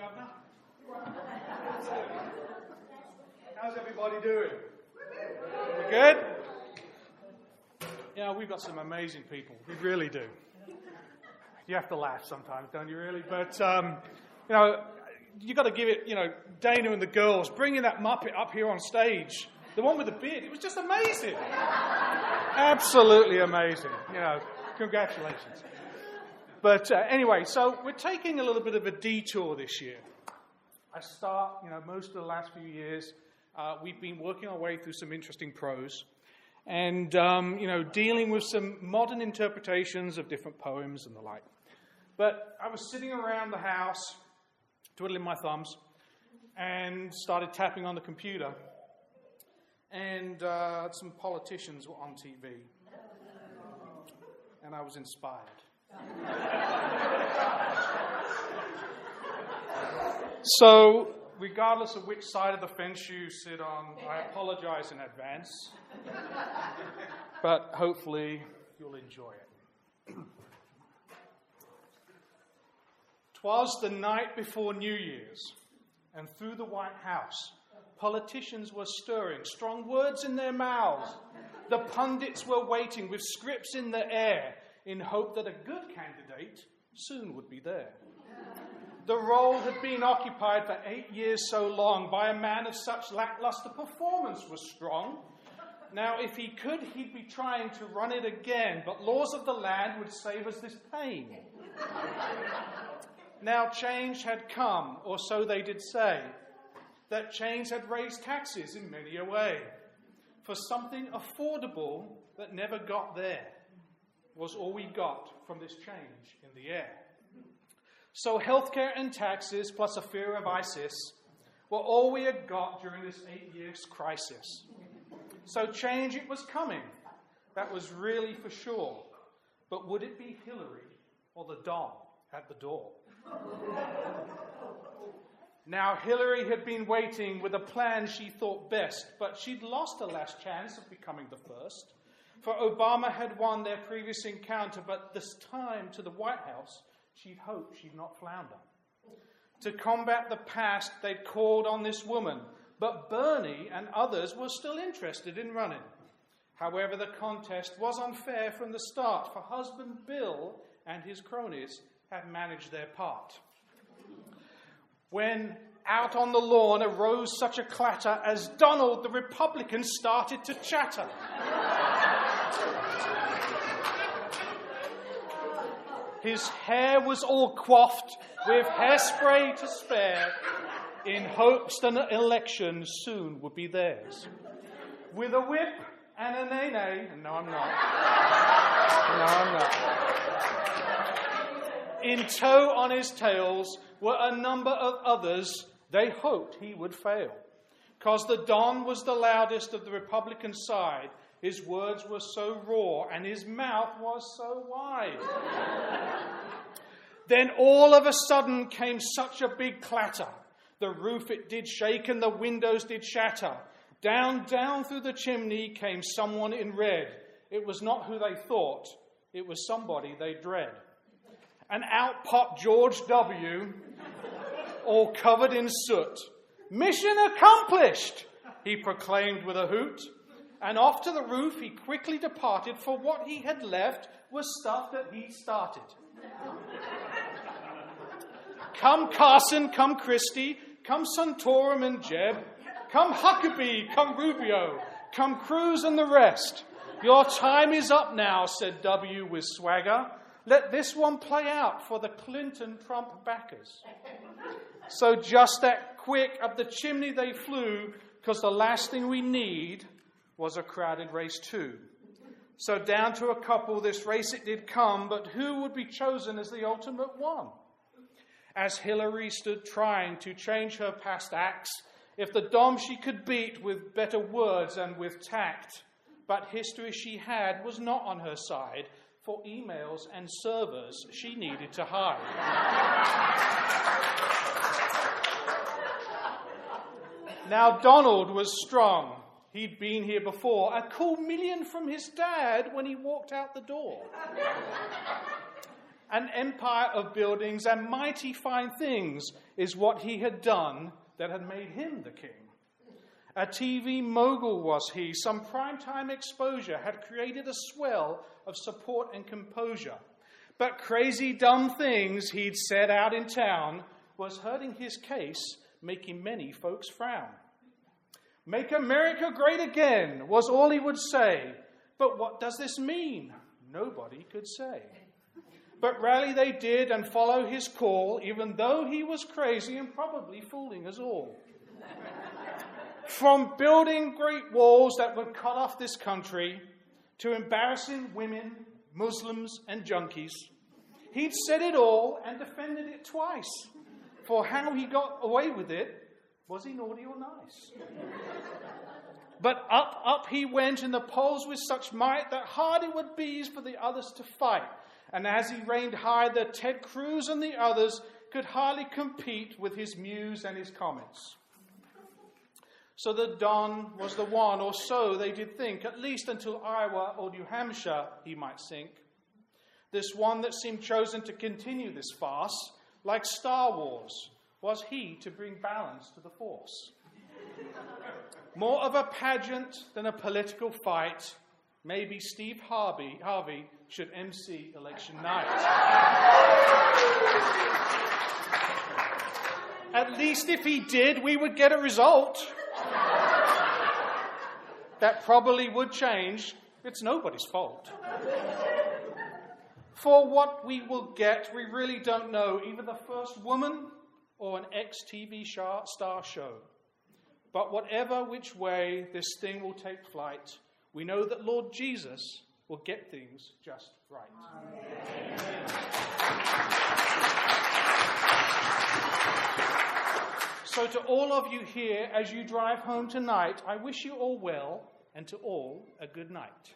Governor. How's everybody doing? We good? Yeah, we've got some amazing people. We really do. You have to laugh sometimes, don't you, really? But, you got to give it, Dana and the girls, bringing that Muppet up here on stage, the one with the beard, it was just amazing. Absolutely amazing. Congratulations. But anyway, so we're taking a little bit of a detour this year. Most of the last few years, we've been working our way through some interesting prose and, dealing with some modern interpretations of different poems and the like. But I was sitting around the house, twiddling my thumbs, and started tapping on the computer. And some politicians were on TV. And I was inspired. So, regardless of which side of the fence you sit on, I apologize in advance. But hopefully you'll enjoy it. 'Twas the night before New Year's, and through the White House, politicians were stirring, strong words in their mouths. The pundits were waiting with scripts in the air in hope that a good candidate soon would be there. The role had been occupied for 8 years so long by a man of such lackluster performance was strong. Now, if he could, he'd be trying to run it again, but laws of the land would save us this pain. Now change had come, or so they did say, that change had raised taxes in many a way. For something affordable that never got there was all we got from this change in the air. So healthcare and taxes, plus a fear of ISIS, were all we had got during this 8 years crisis. So change, it was coming. That was really for sure. But would it be Hillary or the Don at the door? Now, Hillary had been waiting with a plan she thought best, but she'd lost her last chance of becoming the first. For Obama had won their previous encounter, but this time to the White House, she'd hoped she'd not flounder. To combat the past, they'd called on this woman, but Bernie and others were still interested in running. However, the contest was unfair from the start, for husband Bill and his cronies had managed their part. When out on the lawn arose such a clatter as Donald the Republican started to chatter. His hair was all coiffed with hairspray to spare, in hopes that an election soon would be theirs. With a whip and a nay-nay, and no, I'm not. In tow on his tails were a number of others. They hoped he would fail, 'cause the Don was the loudest of the Republican side. His words were so raw and his mouth was so wide. Then all of a sudden came such a big clatter. The roof it did shake and the windows did shatter. Down through the chimney came someone in red. It was not who they thought, it was somebody they dread. And out popped George W., all covered in soot. "Mission accomplished," he proclaimed with a hoot. And off to the roof he quickly departed, for what he had left was stuff that he'd started. Come Carson, come Christie, come Santorum and Jeb, come Huckabee, come Rubio, come Cruz and the rest. Your time is up now, said W with swagger. Let this one play out for the Clinton-Trump backers. So just that quick up the chimney they flew, because the last thing we need was a crowded race too. So down to a couple this race it did come, but who would be chosen as the ultimate one? As Hillary stood trying to change her past acts, if the Dom she could beat with better words and with tact, but history she had was not on her side, for emails and servers she needed to hide. Now Donald was strong. He'd been here before, a cool million from his dad when he walked out the door. An empire of buildings and mighty fine things is what he had done that had made him the king. A TV mogul was he. Some primetime exposure had created a swell of support and composure. But crazy dumb things he'd said out in town was hurting his case, making many folks frown. Make America great again was all he would say. But what does this mean? Nobody could say. But rally they did and follow his call, even though he was crazy and probably fooling us all. From building great walls that would cut off this country, to embarrassing women, Muslims, and junkies, he'd said it all and defended it twice. For how he got away with it, was he naughty or nice? But up he went in the polls with such might that hard it would be for the others to fight. And as he reigned high, the Ted Cruz and the others could hardly compete with his muse and his comments. So the Don was the one, or so they did think, at least until Iowa or New Hampshire he might sink. This one that seemed chosen to continue this farce, like Star Wars, was he to bring balance to the force. More of a pageant than a political fight, maybe Steve Harvey should MC election night. At least if he did, we would get a result. That probably would change. It's nobody's fault. For what we will get, we really don't know, either the first woman or an ex-TV star show. But whatever which way this thing will take flight, we know that Lord Jesus will get things just right. Amen. So to all of you here, as you drive home tonight, I wish you all well, and to all a good night.